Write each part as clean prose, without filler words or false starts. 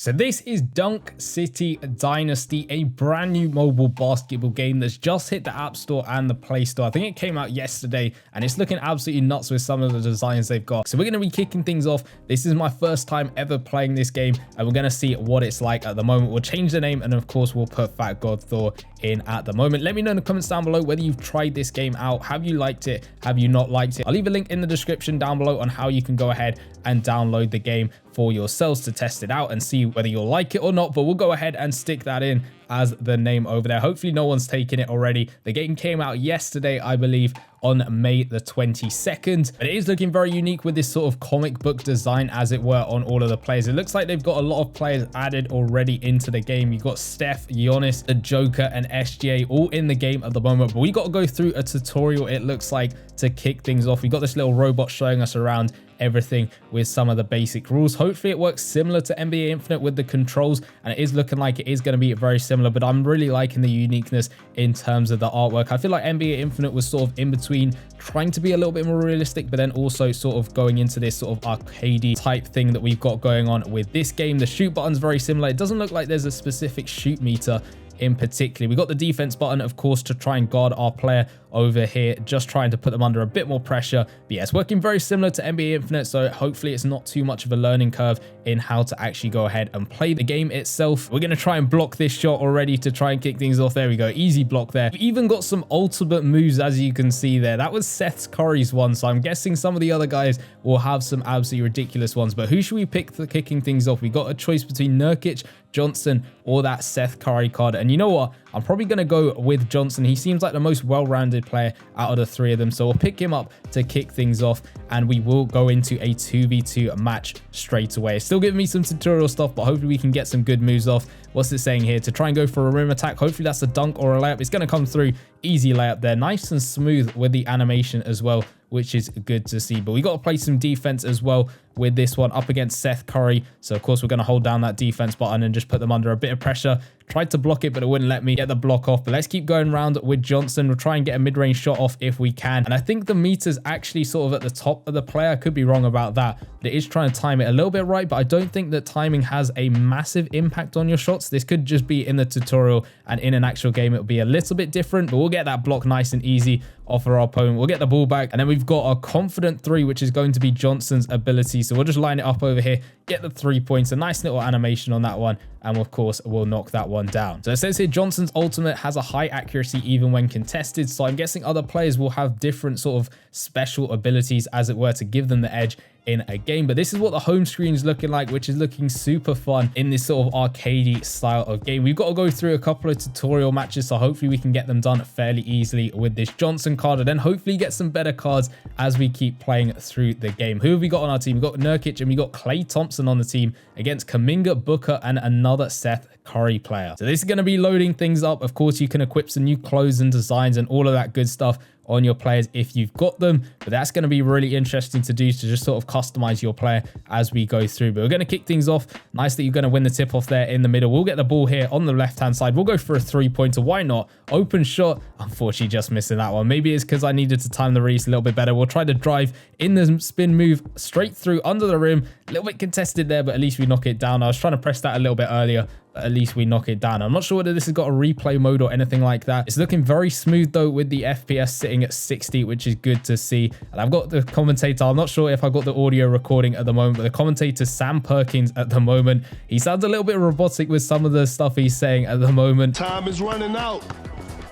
So this is Dunk City Dynasty, a brand new mobile basketball game that's just hit the App Store and the Play Store. I think it came out yesterday and it's looking absolutely nuts with some of the designs they've got. So we're going to be kicking things off. This is my first time ever playing this game and we're going to see what it's like at the moment. We'll change the name and of course we'll put Fat God Thor in at the moment. Let me know in the comments down below whether you've tried this game out. Have you liked it? Have you not liked it? I'll leave a link in the description down below on how you can go ahead and download the game for yourselves to test it out and see whether you'll like it or not, but we'll go ahead and stick that in as the name over there. Hopefully no one's taken it already. The game came out yesterday, I believe, on May the 22nd, but it is looking very unique with this sort of comic book design, as it were, on all of the players. It looks like they've got a lot of players added already into the game. You've got Steph, Giannis, the Joker, and SGA all in the game at the moment, but we got to go through a tutorial, it looks like, to kick things off. We got this little robot showing us around everything with some of the basic rules. Hopefully it works similar to NBA Infinite with the controls, and it is looking like it is going to be very similar, but I'm really liking the uniqueness in terms of the artwork. I feel like NBA Infinite was sort of in between, trying to be a little bit more realistic, but then also sort of going into this sort of arcadey type thing that we've got going on with this game. The shoot button's very similar. It doesn't look like there's a specific shoot meter in particular. We got the defense button, of course, to try and guard our player over here, just trying to put them under a bit more pressure. But yeah, it's working very similar to NBA Infinite, so hopefully it's not too much of a learning curve in how to actually go ahead and play the game itself. We're going to try and block this shot already to try and kick things off. There we go, easy block there. We even got some ultimate moves, as you can see there. That was Seth Curry's one, so I'm guessing some of the other guys will have some absolutely ridiculous ones. But who should we pick for kicking things off? We got a choice between Nurkic, Johnson, or that Seth Curry card. And you know what? I'm probably going to go with Johnson. He seems like the most well-rounded player out of the three of them. So we'll pick him up to kick things off and we will go into a 2v2 match straight away. It's still giving me some tutorial stuff, but hopefully we can get some good moves off. What's it saying here? To try and go for a rim attack. Hopefully that's a dunk or a layup. It's going to come through. Easy layup there. Nice and smooth with the animation as well, which is good to see. But we got to play some defense as well with this one up against Seth Curry. So of course we're going to hold down that defense button and just put them under a bit of pressure. Tried to block it, but it wouldn't let me get the block off. But let's keep going around with Johnson. We'll try and get a mid-range shot off if we can. And I think the meter's actually sort of at the top of the player. I could be wrong about that, but it is trying to time it a little bit right. But I don't think that timing has a massive impact on your shots. This could just be in the tutorial, and in an actual game it'll be a little bit different. But we'll get that block nice and easy off our opponent. We'll get the ball back, and then we've got a confident three, which is going to be Johnson's ability. So we'll just line it up over here, get the 3 points, a nice little animation on that one, and of course we'll knock that one down. So it says here Johnson's ultimate has a high accuracy even when contested, so I'm guessing other players will have different sort of special abilities, as it were, to give them the edge in a game. But this is what the home screen is looking like, which is looking super fun in this sort of arcadey style of game. We've got to go through a couple of tutorial matches, so hopefully we can get them done fairly easily with this Johnson card, and then hopefully get some better cards as we keep playing through the game. Who have we got on our team? We've got Nurkic and we got Klay Thompson on the team against Kuminga, Booker, and another Seth Curry player. So this is going to be loading things up. Of course, you can equip some new clothes and designs and all of that good stuff on your players if you've got them, but that's going to be really interesting to do, to just sort of customize your player as we go through. But we're going to kick things off. Nice that you're going to win the tip off there in the middle. We'll get the ball here on the left hand side. We'll go for a 3-pointer. Why not? Open shot. Unfortunately just missing that one. Maybe it's because I needed to time the release a little bit better. We'll try to drive in the spin move straight through under the rim. A little bit contested there, but at least we knock it down. I was trying to press that a little bit earlier, but at least we knock it down. I'm not sure whether this has got a replay mode or anything like that. It's looking very smooth though, with the FPS sitting at 60, which is good to see. And I've got the commentator. I'm not sure if I got the audio recording at the moment, but the commentator Sam Perkins at the moment. He sounds a little bit robotic with some of the stuff he's saying at the moment. Time is running out.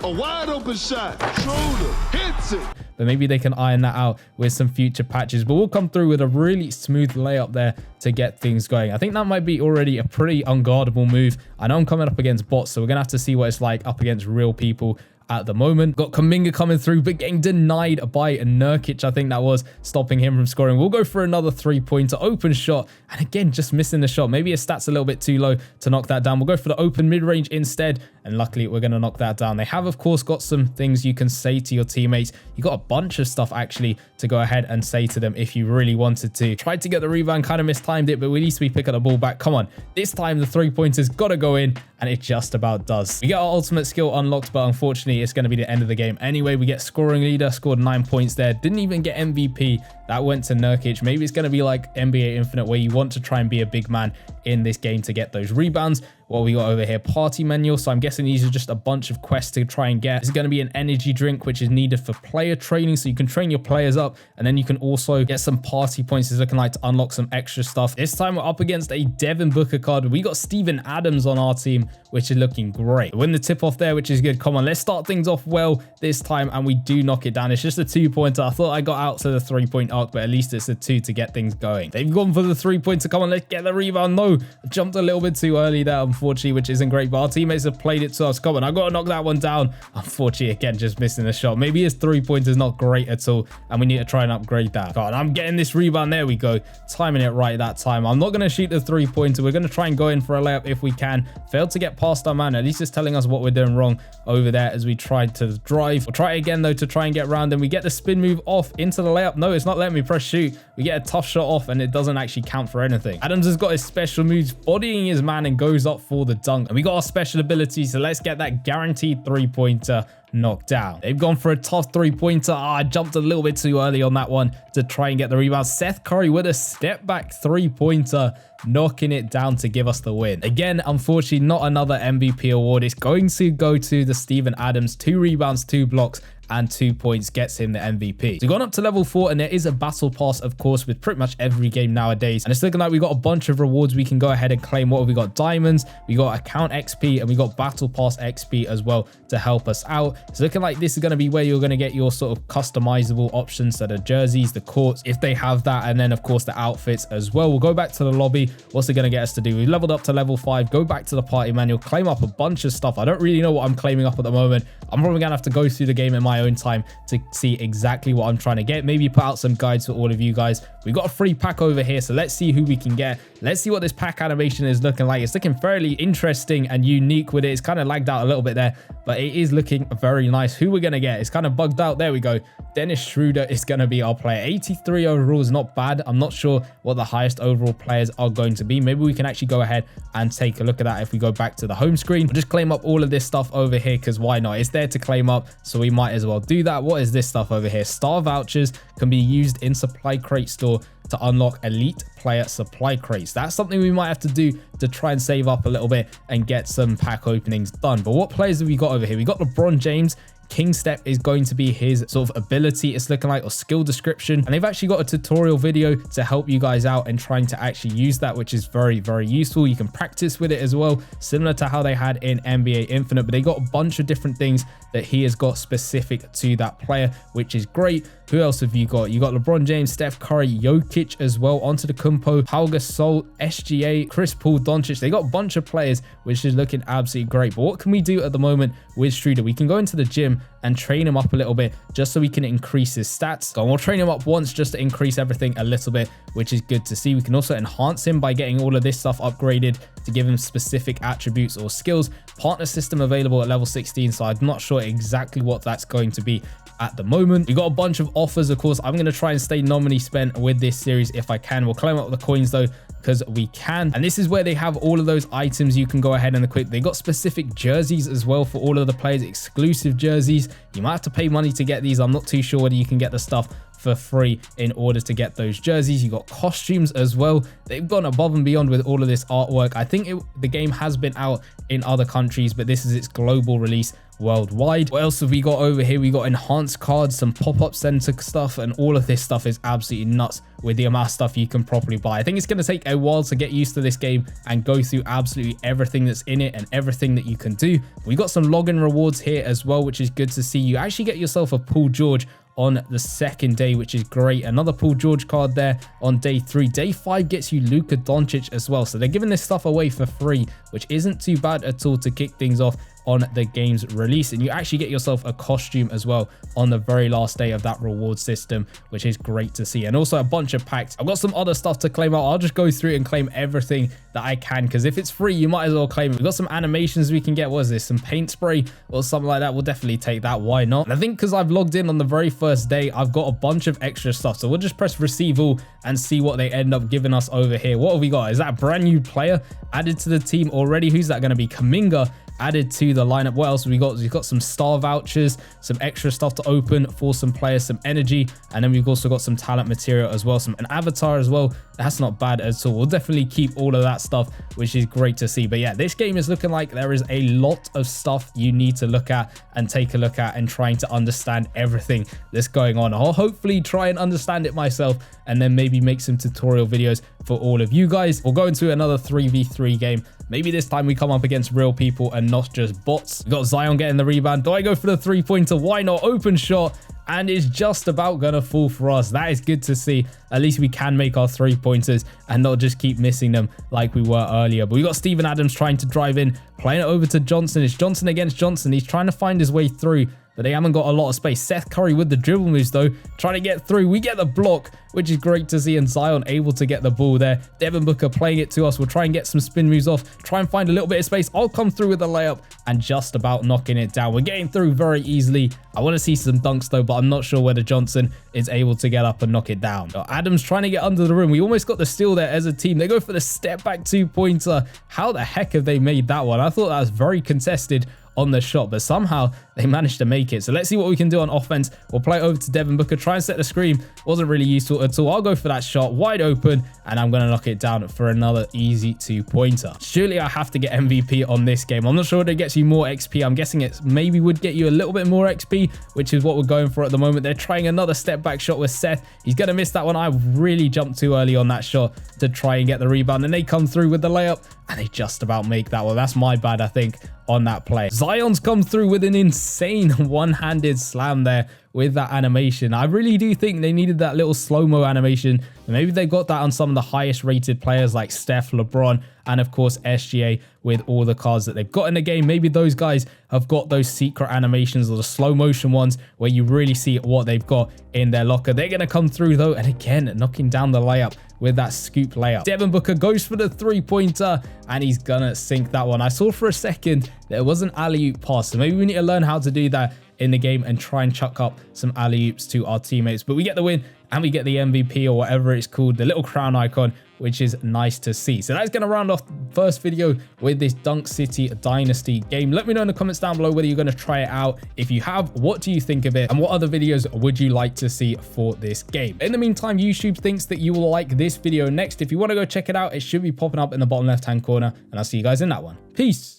A wide open shot. Shoulder hits it. But maybe they can iron that out with some future patches. But we'll come through with a really smooth layup there to get things going. I think that might be already a pretty unguardable move. I know I'm coming up against bots, so we're going to have to see what it's like up against real people at the moment. Got Kuminga coming through, but getting denied by Nurkic. I think that was stopping him from scoring. We'll go for another 3-pointer, open shot, and again just missing the shot. Maybe his stats a little bit too low to knock that down. We'll go for the open mid-range instead, and luckily we're going to knock that down. They have of course got some things you can say to your teammates. You got a bunch of stuff actually to go ahead and say to them if you really wanted to. Tried to get the rebound, kind of mistimed it, but at least we pick up the ball back. Come on, this time the 3-pointer's got to go in, and it just about does. We get our ultimate skill unlocked, but unfortunately unfortunately, it's going to be the end of the game. Anyway, we get scoring leader, scored 9 points there. Didn't even get MVP. That went to Nurkic. Maybe it's going to be like NBA Infinite where you want to try and be a big man in this game to get those rebounds. What we got over here, party manual. So I'm guessing these are just a bunch of quests to try and get. It's going to be an energy drink, which is needed for player training. So you can train your players up and then you can also get some party points. It's looking like to unlock some extra stuff. This time we're up against a Devin Booker card. We got Steven Adams on our team, which is looking great. Win the tip off there, which is good. Come on, let's start things off well this time. And we do knock it down. It's just a 2-pointer. I thought I got out to the 3-point arc, but at least it's a 2 to get things going. They've gone for the 3-pointer. Come on, let's get the rebound. No, I jumped a little bit too early there, unfortunately, which isn't great, but our teammates have played it to us. Come on, I got to knock that one down. Unfortunately, again, just missing the shot. Maybe his 3-pointer is not great at all, and we need to try and upgrade that. God, I'm getting this rebound. There we go. Timing it right that time. I'm not going to shoot the 3-pointer. We're going to try and go in for a layup if we can. Failed to get past our man. At least it's telling us what we're doing wrong over there as we tried to drive. We'll try it again, though, to try and get around, and we get the spin move off into the layup. No, it's not letting me press shoot. We get a tough shot off, and it doesn't actually count for anything. Adams has got his special moves, bodying his man, and goes up for the dunk. And we got our special ability, so let's get that guaranteed 3-pointer knocked down. They've gone for a tough 3-pointer. I jumped a little bit too early on that one to try and get the rebound. Seth Curry with a step back 3-pointer, knocking it down to give us the win. Again, unfortunately, not another MVP award. It's going to go to the Steven Adams. 2 rebounds, 2 blocks, and 2 points gets him the MVP. So we've gone up to level 4, and there is a battle pass, of course, with pretty much every game nowadays. And it's looking like we got a bunch of rewards we can go ahead and claim. What have we got? Diamonds, we got account XP, and we got battle pass XP as well to help us out. It's looking like this is going to be where you're going to get your sort of customizable options, so the jerseys, the courts, if they have that, and then of course the outfits as well. We'll go back to the lobby. What's it going to get us to do? We leveled up to level 5, go back to the party manual, claim up a bunch of stuff. I don't really know what I'm claiming up at the moment. I'm probably going to have to go through the game in my own time to see exactly what I'm trying to get. Maybe put out some guides for all of you guys. We got a free pack over here, so let's see who we can get. Let's see what this pack animation is looking like. It's looking fairly interesting and unique with it. It's kind of lagged out a little bit there, but it is looking very nice. Who we're going to get? It's kind of bugged out. There we go. Dennis Schroeder is going to be our player. 83 overall is not bad. I'm not sure what the highest overall players are going to be. Maybe we can actually go ahead and take a look at that if we go back to the home screen. We'll just claim up all of this stuff over here because why not? It's there to claim up, so we might as well do that. What is this stuff over here? Star vouchers can be used in supply crate store to unlock elite player supply crates. That's something we might have to do to try and save up a little bit and get some pack openings done. But what players have we got over here? We got LeBron James. King Step is going to be his sort of ability, it's looking like, or skill description. And they've actually got a tutorial video to help you guys out in trying to actually use that, which is very, very useful. You can practice with it as well, similar to how they had in NBA Infinite, but they got a bunch of different things that he has got specific to that player, which is great. Who else have you got? You got LeBron James, Steph Curry, Jokic as well, onto the Kumpo, Pau Gasol, SGA, Chris Paul, Doncic. They got a bunch of players, which is looking absolutely great. But what can we do at the moment with Schroeder? We can go into the gym and train him up a little bit just so we can increase his stats. So we'll train him up once just to increase everything a little bit, which is good to see. We can also enhance him by getting all of this stuff upgraded to give him specific attributes or skills. Partner system available at level 16, so I'm not sure exactly what that's going to be at the moment. We got a bunch of offers, of course. I'm going to try and stay nominally spent with this series if I can. We'll claim up the coins though, because we can. And this is where they have all of those items you can go ahead and equip. They got specific jerseys as well for all of the players, exclusive jerseys. You might have to pay money to get these. I'm not too sure whether you can get the stuff for free in order to get those jerseys. You got costumes as well. They've gone above and beyond with all of this artwork. I think the game has been out in other countries, but this is its global release worldwide. What else have we got over here? We got enhanced cards, some pop-up center stuff, and all of this stuff is absolutely nuts with the amount of stuff you can properly buy. I think it's going to take a while to get used to this game and go through absolutely everything that's in it and everything that you can do. We got some login rewards here as well, which is good to see. You actually get yourself a Paul George on the second day, which is great. Another Paul George card there on day 3. Day 5 gets you Luka Doncic as well. So they're giving this stuff away for free, which isn't too bad at all to kick things off on the game's release. And you actually get yourself a costume as well on the very last day of that reward system, which is great to see. And also a bunch of packs. I've got some other stuff to claim out. I'll just go through and claim everything that I can, because if it's free, you might as well claim it. We've got some animations we can get. What is this? Some paint spray or something like that. We'll definitely take that. Why not? And I think because I've logged in on the very first day, I've got a bunch of extra stuff. So we'll just press receive all and see what they end up giving us over here. What have we got? Is that a brand new player added to the team already? Who's that going to be? Kuminga added to the lineup. What else have we got? We've got some star vouchers, some extra stuff to open for some players, some energy, and then we've also got some talent material as well, an avatar as well. That's not bad at all. We'll definitely keep all of that stuff, which is great to see. But yeah, this game is looking like there is a lot of stuff you need to look at and take a look at and trying to understand everything that's going on. I'll hopefully try and understand it myself and then maybe make some tutorial videos for all of you guys. We'll go into another 3v3 game. Maybe this time we come up against real people and not just bots. We got Zion getting the rebound. Do I go for the three-pointer? Why not? Open shot. And it's just about gonna fall for us. That is good to see. At least we can make our three-pointers and not just keep missing them like we were earlier. But we got Steven Adams trying to drive in, playing it over to Johnson. It's Johnson against Johnson. He's trying to find his way through, but they haven't got a lot of space. Seth Curry with the dribble moves though, trying to get through. We get the block, which is great to see, and Zion able to get the ball there. Devin Booker playing it to us. We'll try and get some spin moves off, try and find a little bit of space. I'll come through with the layup and just about knocking it down. We're getting through very easily. I want to see some dunks though, but I'm not sure whether Johnson is able to get up and knock it down. Adams trying to get under the rim. We almost got the steal there as a team. They go for the step back two-pointer. How the heck have they made that one? I thought that was very contested on the shot, but somehow they managed to make it. So let's see what we can do on offense. We'll play it over to Devin Booker, try and set the screen. Wasn't really useful at all. I'll go for that shot, wide open, and I'm going to knock it down for another easy two-pointer. Surely I have to get MVP on this game. I'm not sure if it gets you more XP. I'm guessing it maybe would get you a little bit more XP, which is what we're going for at the moment. They're trying another step back shot with Seth. He's going to miss that one. I really jumped too early on that shot to try and get the rebound, and they come through with the layup, and they just about make that one. That's my bad, I think, on that play. Zion's come through with an insane one-handed slam there with that animation. I really do think they needed that little slow-mo animation. Maybe they got that on some of the highest rated players like Steph, LeBron, and of course SGA with all the cards that they've got in the game. Maybe those guys have got those secret animations or the slow motion ones where you really see what they've got in their locker. They're going to come through though, and again, knocking down the layup with that scoop layup. Devin Booker goes for the three-pointer, and he's gonna sink that one. I saw for a second that it was an alley-oop pass, so maybe we need to learn how to do that in the game and try and chuck up some alley-oops to our teammates. But we get the win, and we get the MVP or whatever it's called, the little crown icon, which is nice to see. So that's going to round off the first video with this Dunk City Dynasty game. Let me know in the comments down below whether you're going to try it out. If you have, what do you think of it? And what other videos would you like to see for this game? In the meantime, YouTube thinks that you will like this video next. If you want to go check it out, it should be popping up in the bottom left-hand corner. And I'll see you guys in that one. Peace.